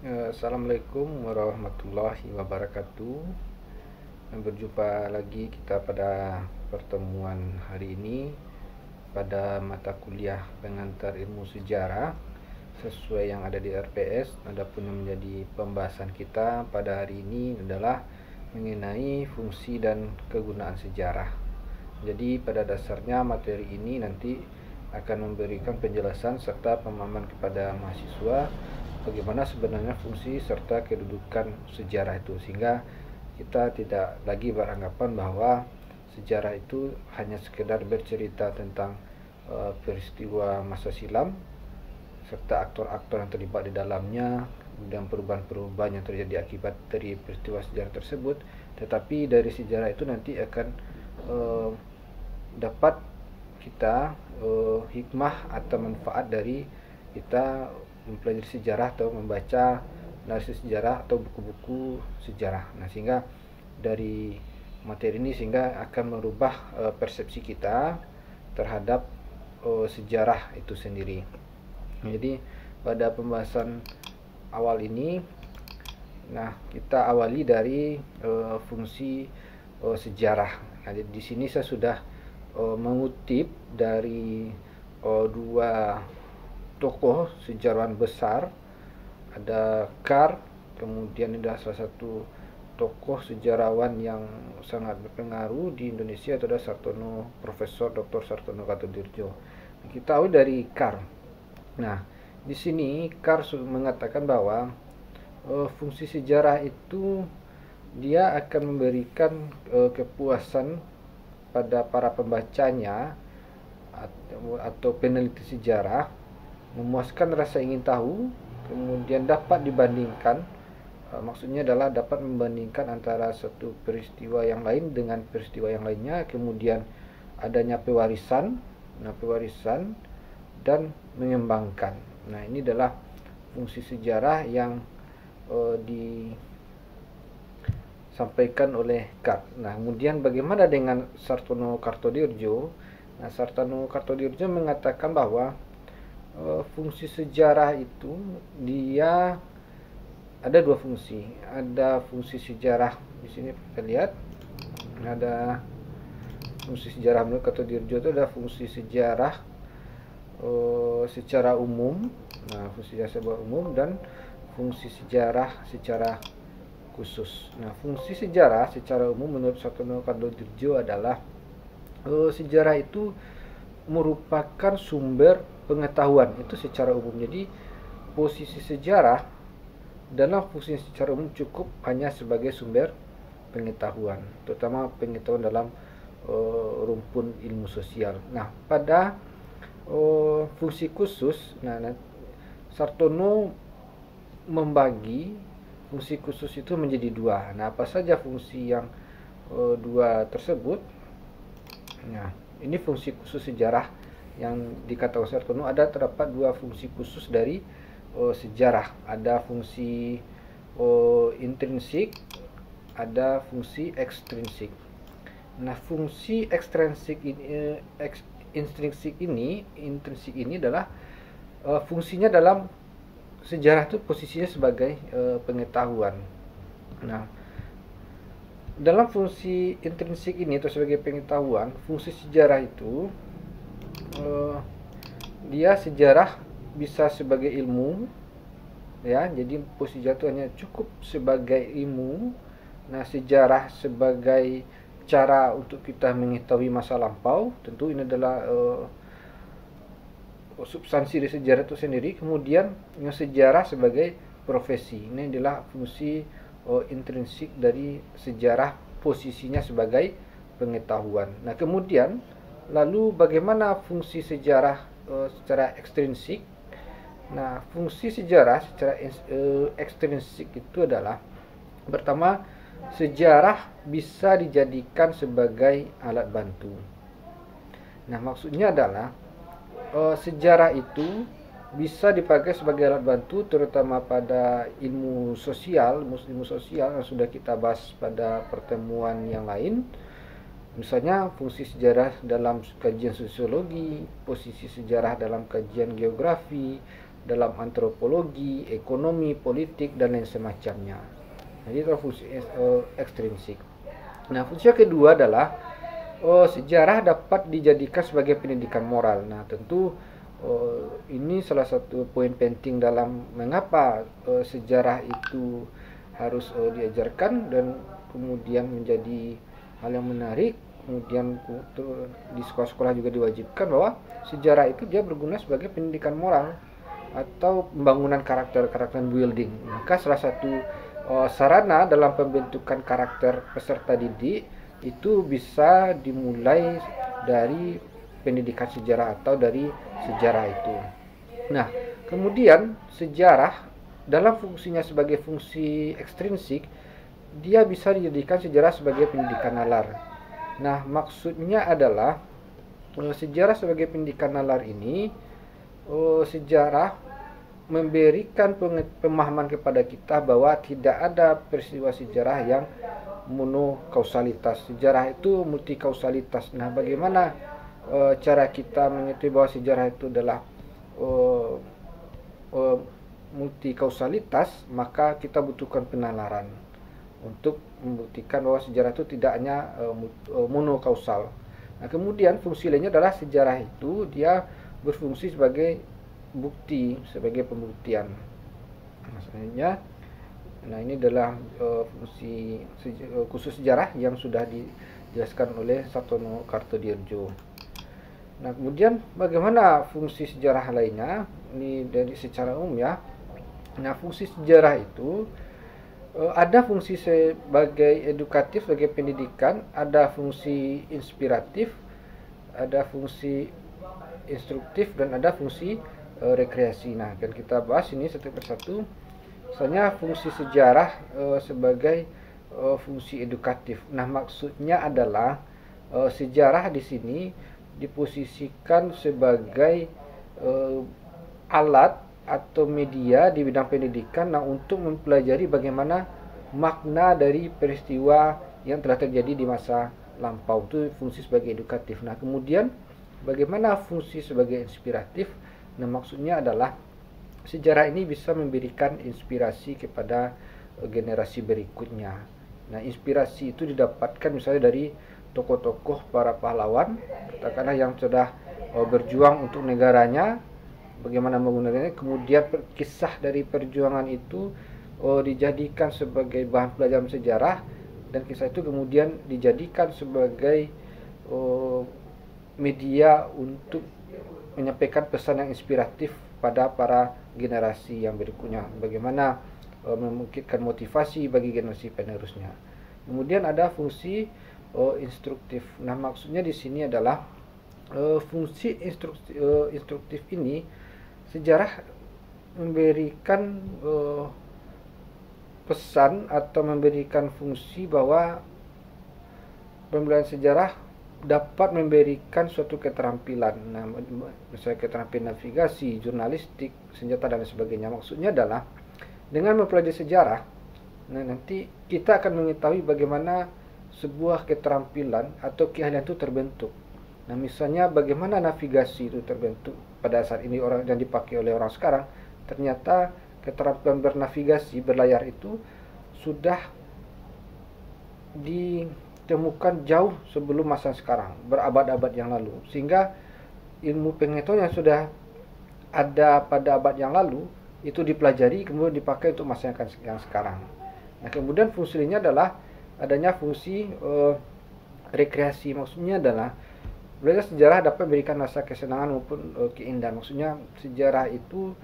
Assalamualaikum warahmatullahi wabarakatuh. Berjumpa lagi kita pada pertemuan hari ini pada mata kuliah pengantar ilmu sejarah sesuai yang ada di RPS. Adapun yang menjadi pembahasan kita pada hari ini adalah mengenai fungsi dan kegunaan sejarah. Jadi pada dasarnya materi ini nanti akan memberikan penjelasan serta pemahaman kepada mahasiswa bagaimana sebenarnya fungsi serta kedudukan sejarah itu, sehingga kita tidak lagi beranggapan bahwa sejarah itu hanya sekedar bercerita tentang peristiwa masa silam serta aktor-aktor yang terlibat di dalamnya dan perubahan-perubahan yang terjadi akibat dari peristiwa sejarah tersebut, tetapi dari sejarah itu nanti akan dapat kita hikmah atau manfaat dari kita mempelajari sejarah atau membaca analisis sejarah atau buku-buku sejarah. Nah, sehingga dari materi ini sehingga akan merubah persepsi kita terhadap sejarah itu sendiri. Jadi pada pembahasan awal ini, nah kita awali dari fungsi sejarah. Nah, di sini saya sudah mengutip dari dua tokoh sejarawan besar, ada Carr, kemudian ada salah satu tokoh sejarawan yang sangat berpengaruh di Indonesia, itu adalah Profesor Dr. Sartono Kartodirjo. Kita tahu dari Carr. Nah, di sini Carr mengatakan bahwa fungsi sejarah itu dia akan memberikan kepuasan pada para pembacanya atau peneliti sejarah, memuaskan rasa ingin tahu, kemudian dapat dibandingkan, maksudnya adalah dapat membandingkan antara satu peristiwa yang lain dengan peristiwa yang lainnya, kemudian adanya pewarisan, dan mengembangkan. Nah, ini adalah fungsi sejarah yang disampaikan oleh Carr. Nah, kemudian bagaimana dengan Sartono Kartodirjo? Nah, Sartono Kartodirjo mengatakan bahwa fungsi sejarah itu dia ada dua fungsi. Ada fungsi sejarah, di sini kita lihat ada fungsi sejarah menurut Kartodirjo itu ada fungsi sejarah secara umum. Nah, fungsi sejarah secara umum dan fungsi sejarah secara khusus. Nah, fungsi sejarah secara umum menurut Sartono Kartodirjo adalah sejarah itu merupakan sumber pengetahuan itu secara umum. Jadi posisi sejarah dalam fungsi secara umum cukup hanya sebagai sumber pengetahuan, terutama pengetahuan dalam rumpun ilmu sosial. Nah, pada fungsi khusus, Sartono membagi fungsi khusus itu menjadi dua. Nah, apa saja fungsi yang dua tersebut? Nah, ini fungsi khusus sejarah yang dikatakan Sartono, ada terdapat dua fungsi khusus dari sejarah. Ada fungsi intrinsik, ada fungsi ekstrinsik. Nah, fungsi intrinsik ini adalah fungsinya dalam sejarah itu posisinya sebagai pengetahuan. Nah, dalam fungsi intrinsik ini atau sebagai pengetahuan, fungsi sejarah itu dia sejarah bisa sebagai ilmu, ya. Jadi posisi itu hanya cukup sebagai ilmu. Nah, sejarah sebagai cara untuk kita mengetahui masa lampau, tentu ini adalah substansi dari sejarah itu sendiri. Kemudian yang sejarah sebagai profesi, ini adalah fungsi intrinsik dari sejarah, posisinya sebagai pengetahuan. Nah, kemudian lalu bagaimana fungsi sejarah secara ekstrinsik? Nah, fungsi sejarah secara ekstrinsik itu adalah, pertama, sejarah bisa dijadikan sebagai alat bantu. Nah, maksudnya adalah sejarah itu bisa dipakai sebagai alat bantu, terutama pada ilmu sosial yang sudah kita bahas pada pertemuan yang lain. Misalnya fungsi sejarah dalam kajian sosiologi, posisi sejarah dalam kajian geografi, dalam antropologi, ekonomi, politik, dan lain semacamnya. Jadi itu fungsi ekstrinsik. Nah, fungsi yang kedua adalah sejarah dapat dijadikan sebagai pendidikan moral. Nah, tentu ini salah satu poin penting dalam mengapa sejarah itu harus diajarkan dan kemudian menjadi hal yang menarik. Kemudian di sekolah-sekolah juga diwajibkan bahwa sejarah itu dia berguna sebagai pendidikan moral atau pembangunan karakter building. Maka salah satu sarana dalam pembentukan karakter peserta didik itu bisa dimulai dari pendidikan sejarah atau dari sejarah itu. Nah, kemudian sejarah dalam fungsinya sebagai fungsi ekstrinsik, dia bisa dijadikan sejarah sebagai pendidikan nalar. Nah, maksudnya adalah sejarah sebagai pendidikan nalar ini, sejarah memberikan pemahaman kepada kita bahwa tidak ada peristiwa sejarah yang monokausalitas. Sejarah itu multikausalitas. Nah, bagaimana cara kita mengetahui bahwa sejarah itu adalah multikausalitas? Maka kita butuhkan penalaran untuk membuktikan bahwa sejarah itu tidak hanya monokausal. Nah, kemudian fungsi lainnya adalah sejarah itu dia berfungsi sebagai bukti, sebagai pembuktian. Maksudnya, nah ini adalah fungsi khusus sejarah yang sudah dijelaskan oleh Sartono Kartodierjo. Nah, kemudian bagaimana fungsi sejarah lainnya? Ini dari secara umum ya. Nah, fungsi sejarah itu ada fungsi sebagai edukatif, sebagai pendidikan, ada fungsi inspiratif, ada fungsi instruktif, dan ada fungsi rekreasi. Nah, akan kita bahas ini satu persatu. Misalnya fungsi sejarah sebagai fungsi edukatif. Nah, maksudnya adalah sejarah di sini diposisikan sebagai alat atau media di bidang pendidikan untuk mempelajari bagaimana makna dari peristiwa yang telah terjadi di masa lampau. Itu fungsi sebagai edukatif. Nah, kemudian bagaimana fungsi sebagai inspiratif? Nah, maksudnya adalah sejarah ini bisa memberikan inspirasi kepada generasi berikutnya. Nah, inspirasi itu didapatkan misalnya dari tokoh-tokoh para pahlawan, katakanlah yang sudah berjuang untuk negaranya, bagaimana menggunakannya, kemudian kisah dari perjuangan itu dijadikan sebagai bahan pelajaran sejarah, dan kisah itu kemudian dijadikan sebagai media untuk menyampaikan pesan yang inspiratif pada para generasi yang berikutnya, bagaimana memungkinkan motivasi bagi generasi penerusnya. Kemudian ada fungsi instruktif. Nah, maksudnya di sini adalah fungsi instruktif ini, sejarah memberikan pesan atau memberikan fungsi bahwa pembelajaran sejarah dapat memberikan suatu keterampilan. Nah, misalnya keterampilan navigasi, jurnalistik, senjata dan sebagainya. Maksudnya adalah dengan mempelajari sejarah, nah nanti kita akan mengetahui bagaimana sebuah keterampilan atau keahlian itu terbentuk. Nah, misalnya bagaimana navigasi itu terbentuk pada saat ini orang yang dipakai oleh orang sekarang, ternyata keterampilan bernavigasi berlayar itu sudah ditemukan jauh sebelum masa sekarang, berabad-abad yang lalu, sehingga ilmu pengetahuan yang sudah ada pada abad yang lalu itu dipelajari kemudian dipakai untuk masa yang sekarang. Nah, kemudian fungsi lainnya adalah adanya fungsi rekreasi. Maksudnya adalah belajar sejarah dapat memberikan rasa kesenangan maupun keindahan. Maksudnya sejarah itu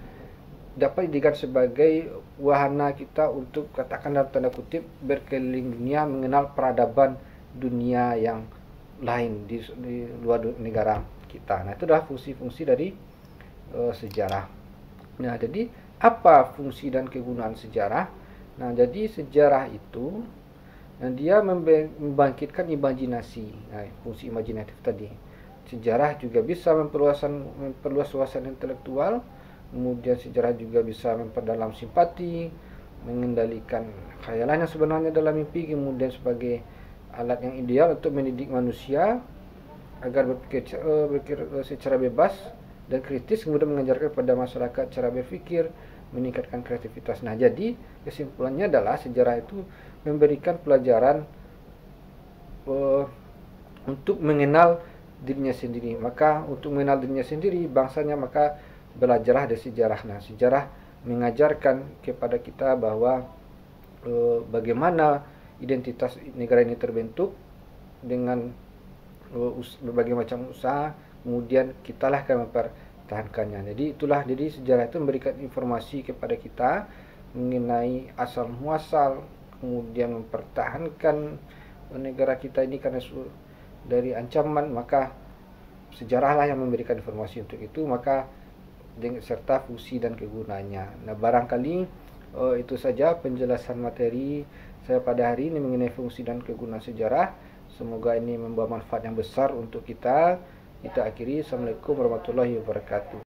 dapat dijadikan sebagai wahana kita untuk, katakan dalam tanda kutip, berkeliling dunia, mengenal peradaban dunia yang lain di luar negara kita. Nah, itu adalah fungsi-fungsi dari sejarah. Nah, jadi apa fungsi dan kegunaan sejarah? Nah, jadi sejarah itu dia membangkitkan imajinasi. Nah, fungsi imajinatif tadi. Sejarah juga bisa memperluas wawasan intelektual. Kemudian sejarah juga bisa memperdalam simpati, mengendalikan khayalan yang sebenarnya dalam mimpi, kemudian sebagai alat yang ideal untuk mendidik manusia agar berpikir secara bebas dan kritis, kemudian mengajarkan kepada masyarakat cara berpikir, meningkatkan kreativitas. Nah, jadi kesimpulannya adalah sejarah itu memberikan pelajaran untuk mengenal dirinya sendiri. Maka untuk mengenal dirinya sendiri, bangsanya, maka belajarlah dari sejarah. Nah, sejarah mengajarkan kepada kita bahwa bagaimana identitas negara ini terbentuk dengan berbagai macam usaha, kemudian kitalah akan mempertahankannya. Jadi sejarah itu memberikan informasi kepada kita mengenai asal muasal, kemudian mempertahankan negara kita ini karena dari ancaman. Maka sejarahlah yang memberikan informasi untuk itu, maka serta fungsi dan kegunaannya. Nah, barangkali itu saja penjelasan materi saya pada hari ini mengenai fungsi dan kegunaan sejarah. Semoga ini membawa manfaat yang besar untuk kita. Kita akhiri. Assalamualaikum warahmatullahi wabarakatuh.